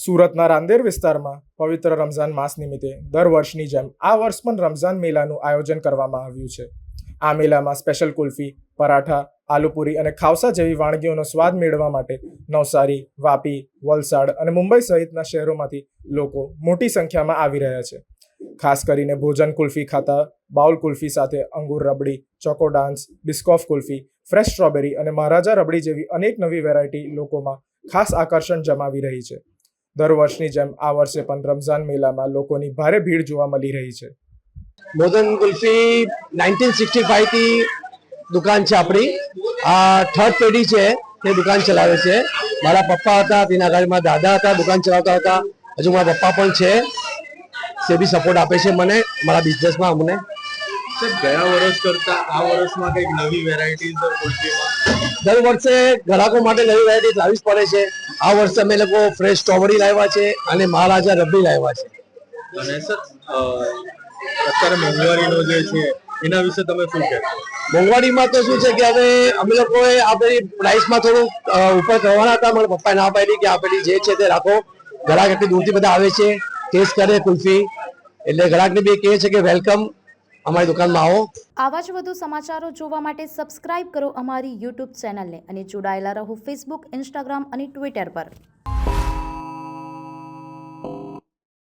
સુરતના રાંદેર વિસ્તારમાં પવિત્ર રમઝાન માસ નિમિત્તે દર વર્ષની જેમ આ વર્ષ પણ રમઝાન મેળાનું આયોજન કરવામાં આવ્યું છે. આ મેળામાં સ્પેશિયલ કુલ્ફી, પરાઠા, આલુપુરી અને ખાવસા જેવી વાનગીઓનો સ્વાદ મેળવવા માટે નવસારી, વાપી, વલસાડ અને મુંબઈ સહિતના શહેરોમાંથી લોકો મોટી સંખ્યામાં આવી રહ્યા છે. ખાસ કરીને ભોજન કુલ્ફી ખાતા બાઉલ કુલ્ફી સાથે અંગુર રબડી, ચોકો ડાન્સ, બિસ્કોફ કુલ્ફી, ફ્રેશ સ્ટ્રોબેરી અને મહારાજા રબડી જેવી અનેક નવી વેરાયટી લોકોમાં ખાસ આકર્ષણ જમાવી રહી છે. દર વર્ષની જેમ આ વર્ષે પણ રમઝાન મેળામાં લોકોની ભારે ભીડ જોવા મળી રહી છે. ભોજન કુલ્ફી 1965 થી દુકાન છે આપણી. આ થર્ડ પેઢી છે તે દુકાન ચલાવે છે. મારા પપ્પા હતા, તેના ઘરમાં દાદા હતા, દુકાન ચલાવતા હતા. હજુ મારા પપ્પા પણ છે, તે બી સપોર્ટ આપે છે મને મારા બિઝનેસમાં. અમને ગયા વર્ષ કરતા આ વર્ષમાં કંઈક નવી વેરાયટીઝ કુલ્ફીમાં દર વર્ષે ગ્રાહકો માટે નવી વેરાયટી લાવવી જ પડે છે. આ વર્ષે અમે લોકો ફ્રેશ સ્ટ્રોબેરી લાવ્યા છે અને મહારાજા રબડી લાવ્યા છે. અને સર અત્યારે મોંઘવારીનો જે છે એના વિશે તમે શું કહેશો? મોંઘવારીમાં તો શું છે કે હવે અમે લોકોએ આ બધી પ્રાઇસમાં થોડું ઉપર કરવાના હતા. મારા પપ્પાએ ના પાડી કે આ પેલી જે છે તે રાખો. ગ્રાહક એટલી દૂરથી બધા આવે છે, ટેસ્ટ કરે કુલ્ફી, એટલે ગ્રાહકને બી કહે છે કે વેલકમ, અમારી દુકાનમાં આવો. આવા જ વધુ સમાચારો જોવા માટે સબસ્ક્રાઇબ કરો અમારી યુટ્યુબ ચેનલને અને જોડાયેલા રહો ફેસબુક, ઇન્સ્ટાગ્રામ અને ટ્વિટર પર.